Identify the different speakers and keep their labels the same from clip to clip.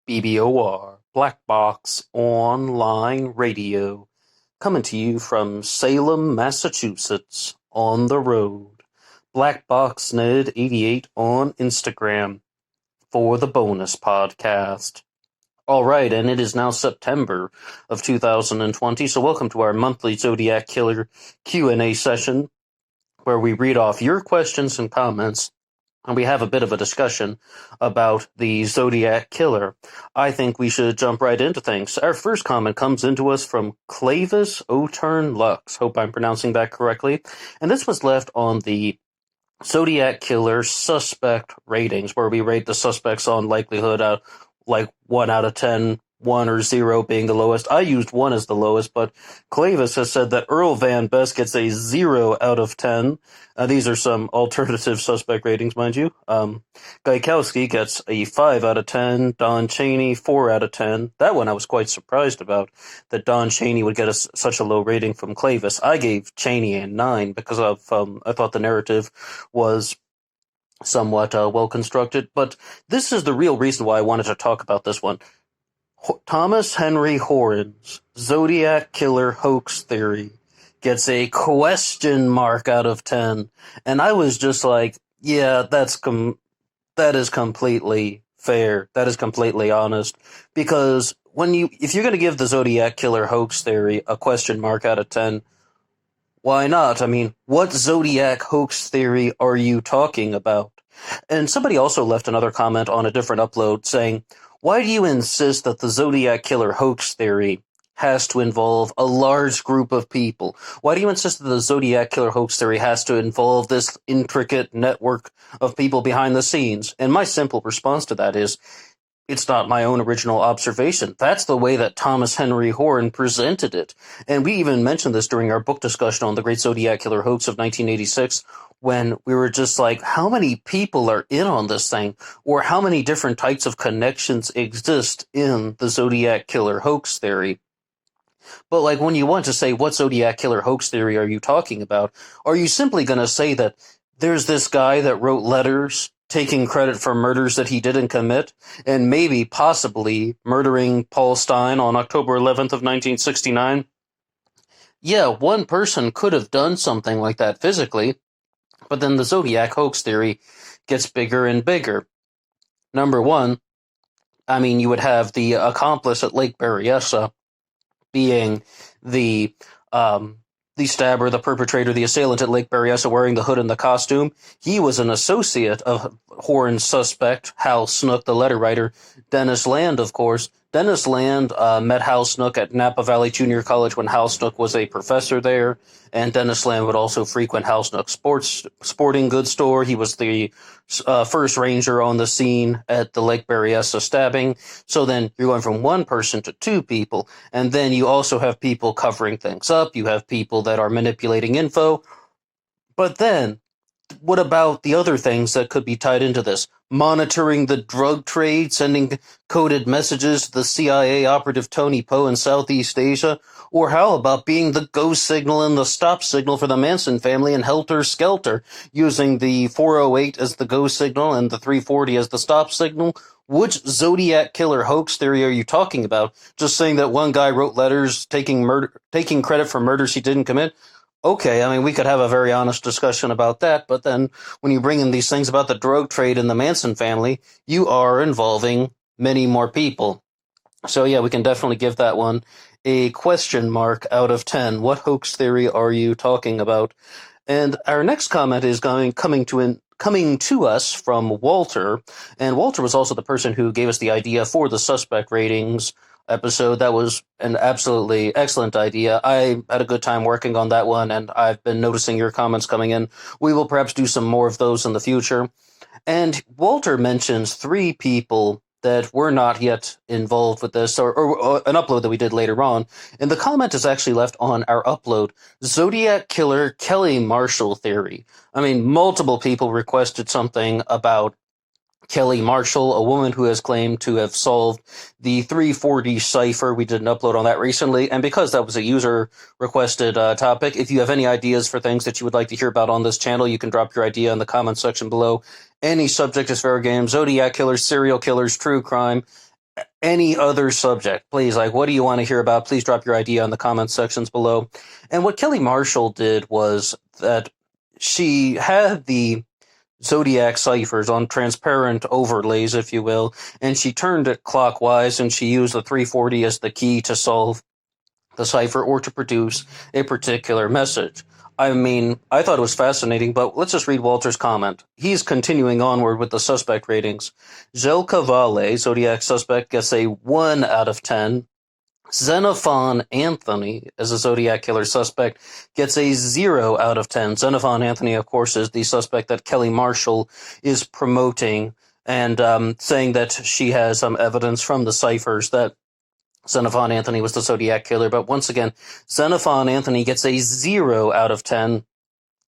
Speaker 1: BBOR, Black Box Online Radio, coming to you from Salem, Massachusetts, on the road. BlackBoxNed88 on Instagram for the bonus podcast. All right, and it is now September of 2020, so welcome to our monthly Zodiac Killer Q&A session, where we read off your questions and comments, and we have a bit of a discussion about the Zodiac Killer. I think we should jump right into things. Our first comment comes into us from Clavis O'Turn Lux. Hope I'm pronouncing that correctly. And this was left on the Zodiac Killer suspect ratings, where we rate the suspects on likelihood out like 1 out of 10, 1 or 0 being the lowest. I used 1 as the lowest, but Clavis has said that Earl Van Best gets a 0 out of 10. These are some alternative suspect ratings, mind you. Gaikowski gets a 5 out of 10. Don Chaney, 4 out of 10. That one I was quite surprised about, that Don Chaney would get such a low rating from Clavis. I gave Chaney a 9 because of I thought the narrative was somewhat well-constructed, but this is the real reason why I wanted to talk about this one. Thomas Henry Horan's Zodiac Killer hoax theory gets a question mark out of 10, and I was just like, yeah, that is completely fair. That is completely honest, because if you're going to give the Zodiac Killer hoax theory a question mark out of 10, why not? I mean, what Zodiac hoax theory are you talking about? And somebody also left another comment on a different upload saying, why do you insist that the Zodiac Killer hoax theory has to involve a large group of people? Why do you insist that the Zodiac Killer hoax theory has to involve this intricate network of people behind the scenes? And my simple response to that is, it's not my own original observation. That's the way that Thomas Henry Horan presented it. And we even mentioned this during our book discussion on the Great Zodiac Killer Hoax of 1986, when we were just like, how many people are in on this thing? Or how many different types of connections exist in the Zodiac Killer hoax theory? But like, when you want to say, what Zodiac Killer hoax theory are you talking about? Are you simply going to say that there's this guy that wrote letters taking credit for murders that he didn't commit, and maybe, possibly, murdering Paul Stein on October 11th of 1969? Yeah, one person could have done something like that physically, but then the Zodiac hoax theory gets bigger and bigger. Number one, I mean, you would have the accomplice at Lake Berryessa being the stabber, the perpetrator, the assailant at Lake Berryessa wearing the hood and the costume. He was an associate of Horan's suspect, Hal Snook, the letter writer. Dennis Land, of course. Dennis Land met Hal Snook at Napa Valley Junior College when Hal Snook was a professor there, and Dennis Land would also frequent Hal Snook's sporting goods store. He was the first ranger on the scene at the Lake Berryessa stabbing. So then you're going from one person to two people, and then you also have people covering things up. You have people that are manipulating info. But then, what about the other things that could be tied into this? Monitoring the drug trade, sending coded messages to the CIA operative Tony Poe in Southeast Asia? Or how about being the go signal and the stop signal for the Manson family in Helter Skelter, using the 408 as the go signal and the 340 as the stop signal? Which Zodiac Killer hoax theory are you talking about? Just saying that one guy wrote letters taking credit for murders he didn't commit? Okay, I mean, we could have a very honest discussion about that, but then when you bring in these things about the drug trade and the Manson family, you are involving many more people. So yeah, we can definitely give that one a question mark out of 10. What hoax theory are you talking about? And our next comment is coming to us from Walter, and Walter was also the person who gave us the idea for the suspect ratings episode. That was an absolutely excellent idea. I had a good time working on that one, and I've been noticing your comments coming in. We will perhaps do some more of those in the future. And Walter mentions 3 people that were not yet involved with this, or an upload that we did later on. And the comment is actually left on our upload, Zodiac Killer Kelly Marshall theory. I mean, multiple people requested something about Kelly Marshall, a woman who has claimed to have solved the 340 cipher. We did an upload on that recently, and because that was a user-requested topic, if you have any ideas for things that you would like to hear about on this channel, you can drop your idea in the comments section below. Any subject is fair game: Zodiac killers, serial killers, true crime, any other subject, please. Like, what do you want to hear about? Please drop your idea in the comments sections below. And what Kelly Marshall did was that she had the Zodiac ciphers on transparent overlays, if you will, and she turned it clockwise, and she used the 340 as the key to solve the cipher or to produce a particular message. I mean, I thought it was fascinating, but let's just read Walter's comment. He's continuing onward with the suspect ratings. Zelka Vale, Zodiac suspect, gets a 1 out of 10. Xenophon Anthony, as a Zodiac killer suspect, gets a 0 out of 10. Xenophon Anthony, of course, is the suspect that Kelly Marshall is promoting and saying that she has some evidence from the ciphers that Xenophon Anthony was the Zodiac killer. But once again, Xenophon Anthony gets a 0 out of 10.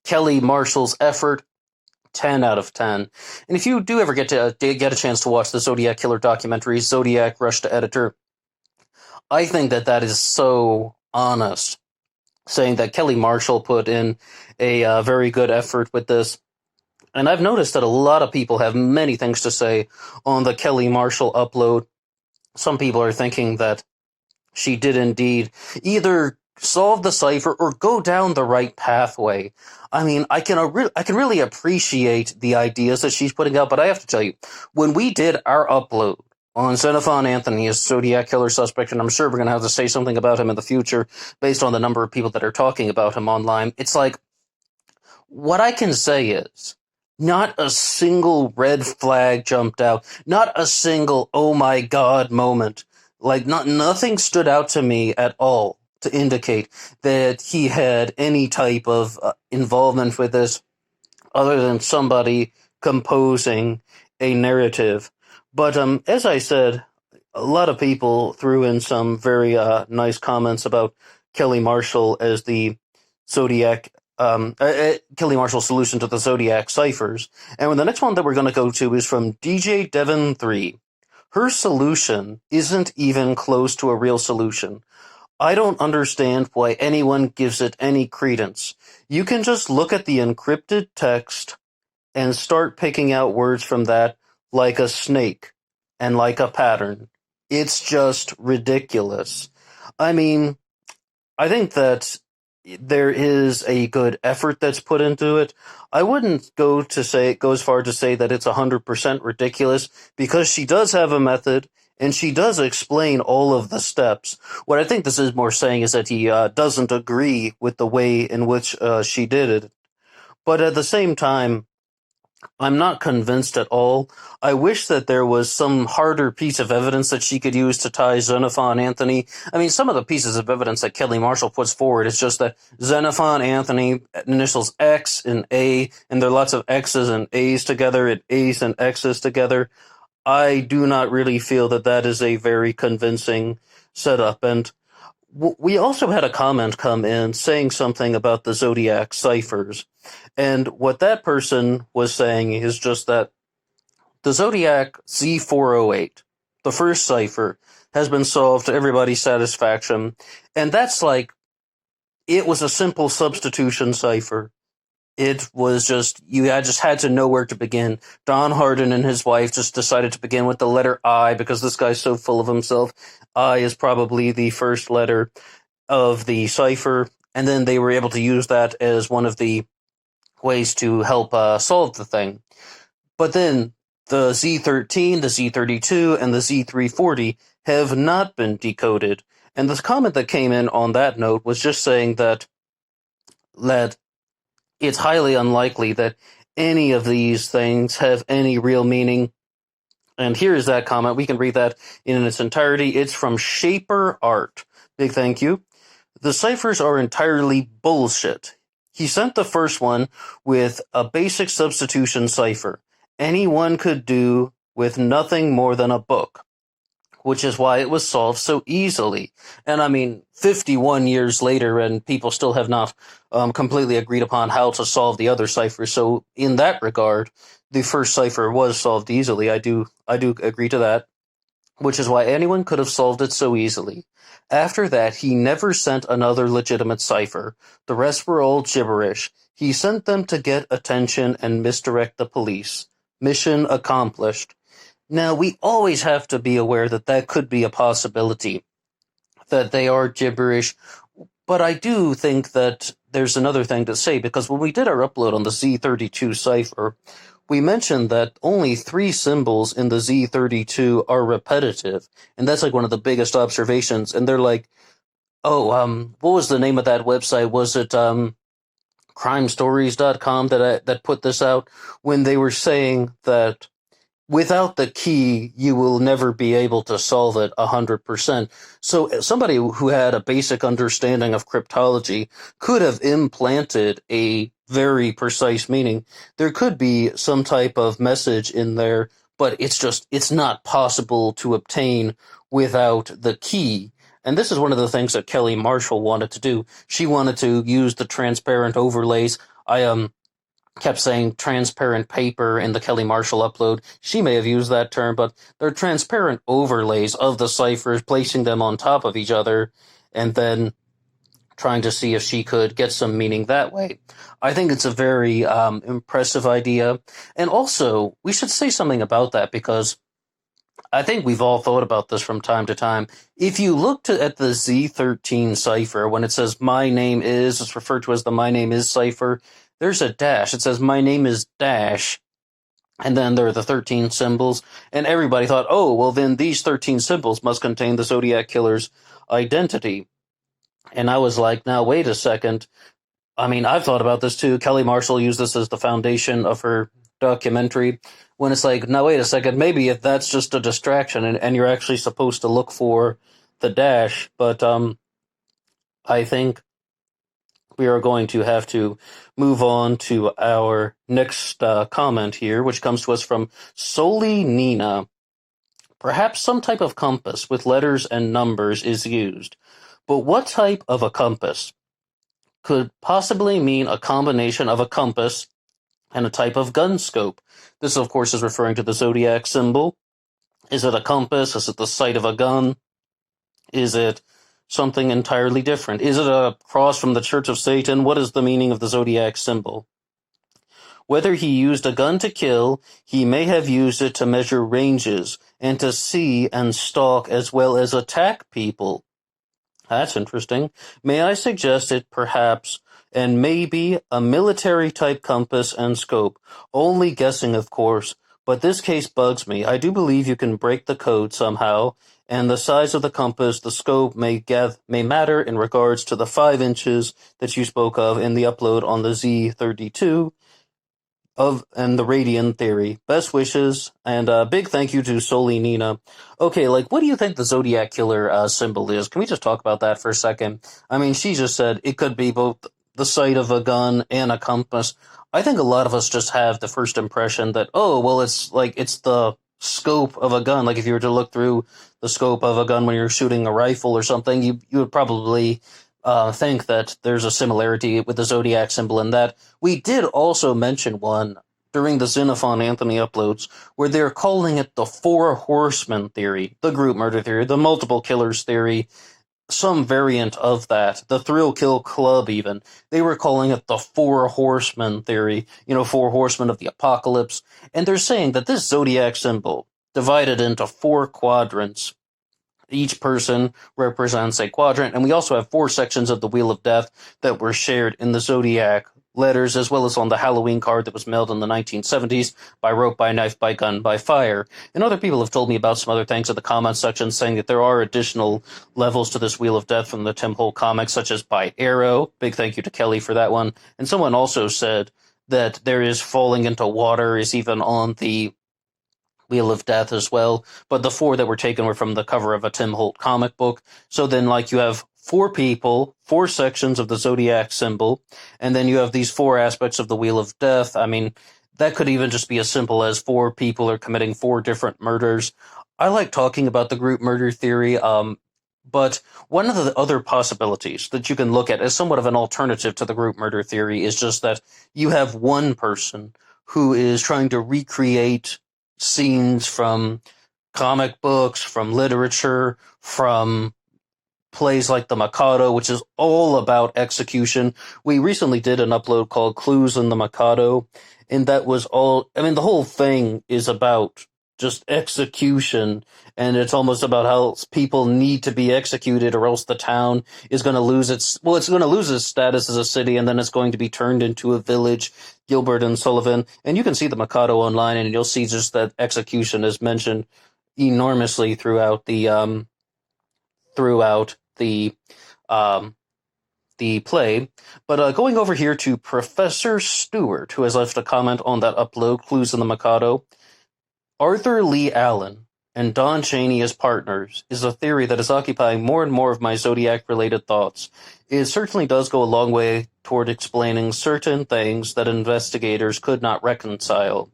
Speaker 1: Kelly Marshall's effort, 10 out of 10. And if you do ever get a chance to watch the Zodiac killer documentary, Zodiac Rush to Editor, I think that is so honest, saying that Kelly Marshall put in a very good effort with this. And I've noticed that a lot of people have many things to say on the Kelly Marshall upload. Some people are thinking that she did indeed either solve the cipher or go down the right pathway. I mean, I can really appreciate the ideas that she's putting out, but I have to tell you, when we did our upload on Xenophon Anthony as Zodiac killer suspect, and I'm sure we're going to have to say something about him in the future based on the number of people that are talking about him online, it's like, what I can say is, not a single red flag jumped out, not a single oh my god moment. Like, nothing stood out to me at all to indicate that he had any type of involvement with this other than somebody composing a narrative. But as I said, a lot of people threw in some very nice comments about Kelly Marshall as the Zodiac, Kelly Marshall's solution to the Zodiac ciphers. And the next one that we're going to go to is from DJ Devon 3. Her solution isn't even close to a real solution. I don't understand why anyone gives it any credence. You can just look at the encrypted text and start picking out words from that like a snake and like a pattern. It's just ridiculous. I mean, I think that there is a good effort that's put into it. I wouldn't go as far to say that it's 100% ridiculous, because she does have a method and she does explain all of the steps. What I think this is more saying is that he doesn't agree with the way in which she did it. But at the same time, I'm not convinced at all. I wish that there was some harder piece of evidence that she could use to tie Xenophon Anthony. I mean, some of the pieces of evidence that Kelly Marshall puts forward is just that Xenophon Anthony initials X and A, and there are lots of X's and A's together and A's and X's together. I do not really feel that that is a very convincing setup. And we also had a comment come in saying something about the Zodiac ciphers. And what that person was saying is just that the Zodiac Z408, the first cipher, has been solved to everybody's satisfaction. And that's like, it was a simple substitution cipher. It was just, just had to know where to begin. Don Hardin and his wife just decided to begin with the letter I, because this guy's so full of himself. I is probably the first letter of the cipher, and then they were able to use that as one of the ways to help solve the thing. But then the Z13, the Z32, and the Z340 have not been decoded. And the comment that came in on that note was just saying that it's highly unlikely that any of these things have any real meaning. And here is that comment. We can read that in its entirety. It's from Shaper Art. Big thank you. The ciphers are entirely bullshit. He sent the first one with a basic substitution cipher. Anyone could do with nothing more than a book, which is why it was solved so easily. And I mean, 51 years later, and people still have not completely agreed upon how to solve the other ciphers. So in that regard, the first cipher was solved easily. I do agree to that, which is why anyone could have solved it so easily. After that, he never sent another legitimate cipher. The rest were all gibberish. He sent them to get attention and misdirect the police. Mission accomplished. Now, we always have to be aware that that could be a possibility, that they are gibberish, but I do think that there's another thing to say, because when we did our upload on the Z32 cipher, we mentioned that only 3 symbols in the Z32 are repetitive, and that's like one of the biggest observations, and they're like, what was the name of that website? Was it, crimestories.com that put this out, when they were saying that without the key, you will never be able to solve it 100%. So somebody who had a basic understanding of cryptology could have implanted a very precise meaning. There could be some type of message in there, but it's not possible to obtain without the key. And this is one of the things that Kelly Marshall wanted to do. She wanted to use the transparent overlays. I kept saying transparent paper in the Kelly Marshall upload. She may have used that term, but they're transparent overlays of the ciphers, placing them on top of each other, and then trying to see if she could get some meaning that way. I think it's a very impressive idea. And also, we should say something about that, because I think we've all thought about this from time to time. If you look at the Z13 cipher, when it says my name is, it's referred to as the my name is cipher, there's a dash. It says my name is dash, and then there are the 13 symbols, and everybody thought, oh, well, then these 13 symbols must contain the Zodiac Killer's identity. And I was like, now, wait a second. I mean, I've thought about this too. Kelly Marshall used this as the foundation of her documentary, when it's like, now, wait a second, maybe if that's just a distraction and you're actually supposed to look for the dash, but I think we are going to have to move on to our next comment here, which comes to us from Soli Nina. Perhaps some type of compass with letters and numbers is used, but what type of a compass could possibly mean a combination of a compass and a type of gun scope? This, of course, is referring to the zodiac symbol. Is it a compass? Is it the sight of a gun? Is it something entirely different? Is it a cross from the Church of Satan? What is the meaning of the zodiac symbol? Whether he used a gun to kill, he may have used it to measure ranges and to see and stalk as well as attack people. That's interesting. May I suggest it perhaps, and maybe, a military-type compass and scope? Only guessing, of course, but this case bugs me. I do believe you can break the code somehow, and the size of the compass, the scope, may matter in regards to the 5 inches that you spoke of in the upload on the Z32 and the Radian theory. Best wishes, and big thank you to Soli Nina. Okay, what do you think the Zodiac Killer symbol is? Can we just talk about that for a second? I mean, she just said it could be both the sight of a gun and a compass. I think a lot of us just have the first impression that, oh, well, it's the scope of a gun. Like, if you were to look through the scope of a gun when you're shooting a rifle or something, you would probably think that there's a similarity with the Zodiac symbol in that. We did also mention one during the Xenophon Anthony uploads where they're calling it the Four Horsemen theory, the group murder theory, the multiple killers theory, some variant of that, the Thrill Kill Club even. They were calling it the Four Horsemen theory, 4 horsemen of the apocalypse. And they're saying that this Zodiac symbol, divided into 4 quadrants, each person represents a quadrant, and we also have 4 sections of the Wheel of Death that were shared in the Zodiac letters, as well as on the Halloween card that was mailed in the 1970s by rope, by knife, by gun, by fire. And other people have told me about some other things in the comments section, saying that there are additional levels to this Wheel of Death from the Tim Holt comics, such as by arrow. Big thank you to Kelly for that one. And someone also said that there is falling into water is even on the Wheel of Death as well, but the 4 that were taken were from the cover of a Tim Holt comic book. So then, you have 4 people, 4 sections of the Zodiac symbol, and then you have these 4 aspects of the Wheel of Death. I mean, that could even just be as simple as 4 people are committing 4 different murders. I like talking about the group murder theory, but one of the other possibilities that you can look at as somewhat of an alternative to the group murder theory is just that you have one person who is trying to recreate scenes from comic books, from literature, from plays like The Mikado, which is all about execution. We recently did an upload called Clues in the Mikado, and that was all. I mean, the whole thing is about just execution, and it's almost about how people need to be executed or else the town is going to lose it's going to lose its status as a city, and then it's going to be turned into a village, Gilbert and Sullivan. And you can see the Mikado online, and you'll see just that execution is mentioned enormously throughout the play. But going over here to Professor Stewart, who has left a comment on that upload, Clues in the Mikado. Arthur Lee Allen and Don Chaney as partners is a theory that is occupying more and more of my Zodiac-related thoughts. It certainly does go a long way toward explaining certain things that investigators could not reconcile.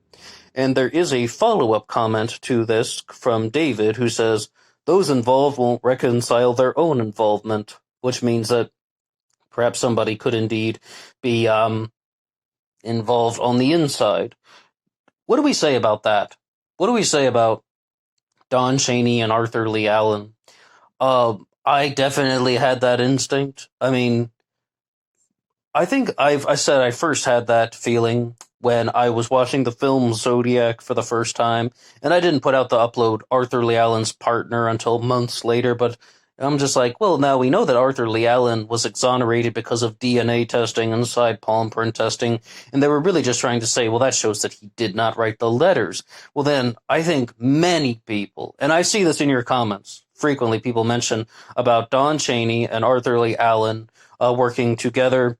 Speaker 1: And there is a follow-up comment to this from David, who says, those involved won't reconcile their own involvement, which means that perhaps somebody could indeed be involved on the inside. What do we say about that? What do we say about Don Chaney and Arthur Lee Allen? I definitely had that instinct. I mean, I think I said I first had that feeling when I was watching the film Zodiac for the first time, and I didn't put out the upload Arthur Lee Allen's partner until months later, but I'm just like, well, now we know that Arthur Lee Allen was exonerated because of DNA testing and side palm print testing, and they were really just trying to say, well, that shows that he did not write the letters. Well, then, I think many people, and I see this in your comments, frequently people mention about Don Chaney and Arthur Lee Allen working together,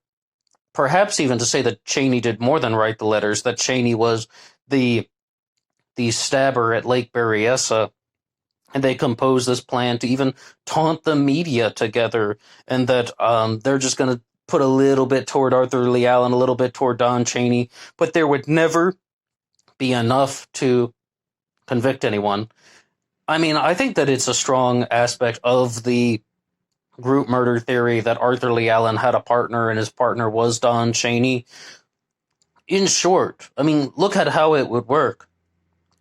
Speaker 1: perhaps even to say that Chaney did more than write the letters, that Chaney was the stabber at Lake Berryessa. And they composed this plan to even taunt the media together, and that they're just going to put a little bit toward Arthur Lee Allen, a little bit toward Don Chaney, but there would never be enough to convict anyone. I mean, I think that it's a strong aspect of the group murder theory that Arthur Lee Allen had a partner, and his partner was Don Chaney. In short, I mean, look at how it would work.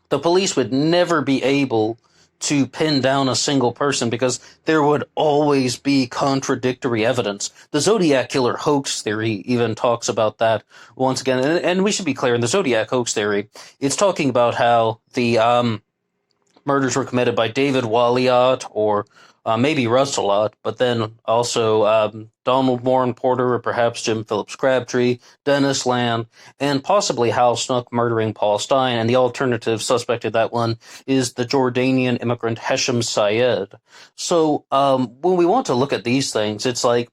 Speaker 1: The police would never be able to pin down a single person because there would always be contradictory evidence. The Zodiac Killer hoax theory even talks about that once again. And we should be clear, in the Zodiac hoax theory, it's talking about how the murders were committed by David Walliot or maybe Russelot, but then also Donald Warren Porter or perhaps Jim Phillips Crabtree, Dennis Land, and possibly Hal Snook murdering Paul Stein. And the alternative suspect in that one is the Jordanian immigrant Hesham Syed. So when we want to look at these things, it's like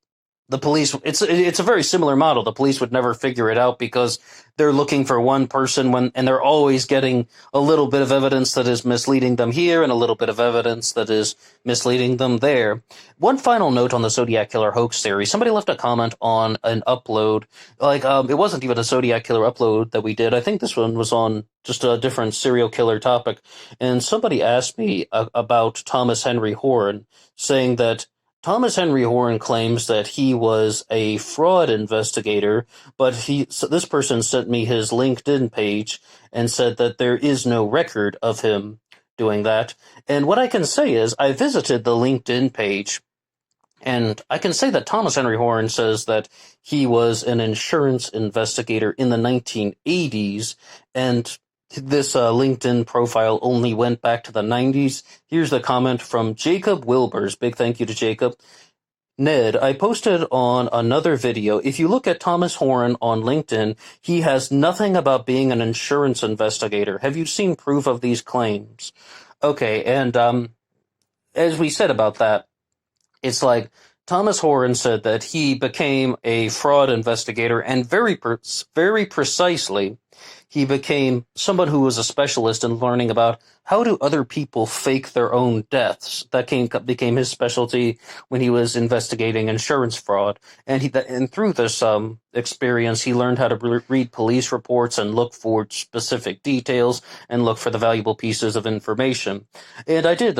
Speaker 1: the police, it's a very similar model. The police would never figure it out because they're looking for one person and they're always getting a little bit of evidence that is misleading them here and a little bit of evidence that is misleading them there. One final note on the Zodiac Killer hoax theory. Somebody left a comment on an upload. It wasn't even a Zodiac Killer upload that we did. I think this one was on just a different serial killer topic. And somebody asked me about Thomas Henry Horn, saying that Thomas Henry Horn claims that he was a fraud investigator, but this person sent me his LinkedIn page and said that there is no record of him doing that. And what I can say is I visited the LinkedIn page, and I can say that Thomas Henry Horn says that he was an insurance investigator in the 1980s, and this LinkedIn profile only went back to the 90s. Here's the comment from Jacob Wilbers. Big thank you to Jacob. Ned, I posted on another video. If you look at Thomas Horn on LinkedIn, he has nothing about being an insurance investigator. Have you seen proof of these claims? Okay, and as we said about that, it's like Thomas Horn said that he became a fraud investigator, and very precisely, he became someone who was a specialist in learning about how do other people fake their own deaths. That became his specialty when he was investigating insurance fraud. And through this experience, he learned how to read police reports and look for specific details and look for the valuable pieces of information. And I did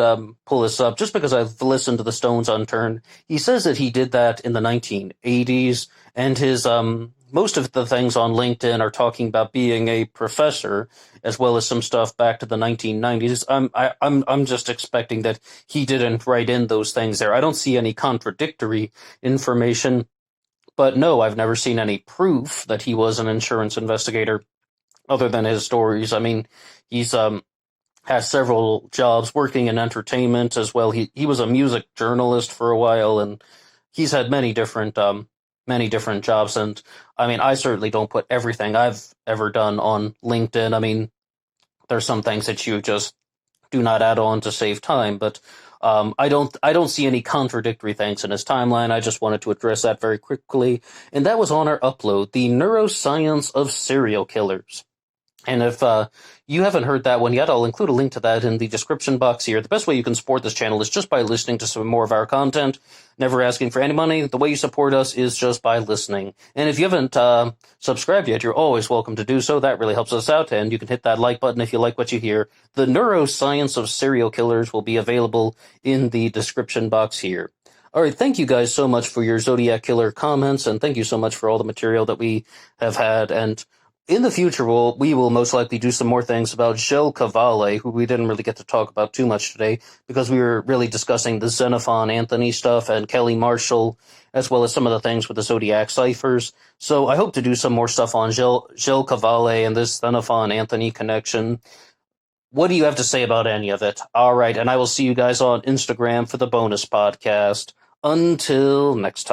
Speaker 1: pull this up just because I've listened to the Stones Unturned. He says that he did that in the 1980s, and his most of the things on LinkedIn are talking about being a professor, as well as some stuff back to the 1990s. I'm just expecting that he didn't write in those things there. I don't see any contradictory information, but no, I've never seen any proof that he was an insurance investigator other than his stories. I mean, he's has several jobs working in entertainment as well. He was a music journalist for a while, and he's had many different jobs. And I mean, I certainly don't put everything I've ever done on LinkedIn. I mean, there's some things that you just do not add on to save time, but I don't see any contradictory things in his timeline. I just wanted to address that very quickly, and that was on our upload, the neuroscience of serial killers. And if you haven't heard that one yet, I'll include a link to that in the description box here. The best way you can support this channel is just by listening to some more of our content, never asking for any money. The way you support us is just by listening. And if you haven't subscribed yet, you're always welcome to do so. That really helps us out, and you can hit that like button if you like what you hear. The Neuroscience of Serial Killers will be available in the description box here. All right, thank you guys so much for your Zodiac Killer comments, and thank you so much for all the material that we have had. And in the future, we will most likely do some more things about Gel Cavale, who we didn't really get to talk about too much today, because we were really discussing the Xenophon Anthony stuff and Kelly Marshall, as well as some of the things with the Zodiac ciphers. So I hope to do some more stuff on Gel Cavale and this Xenophon Anthony connection. What do you have to say about any of it? All right, and I will see you guys on Instagram for the bonus podcast. Until next time.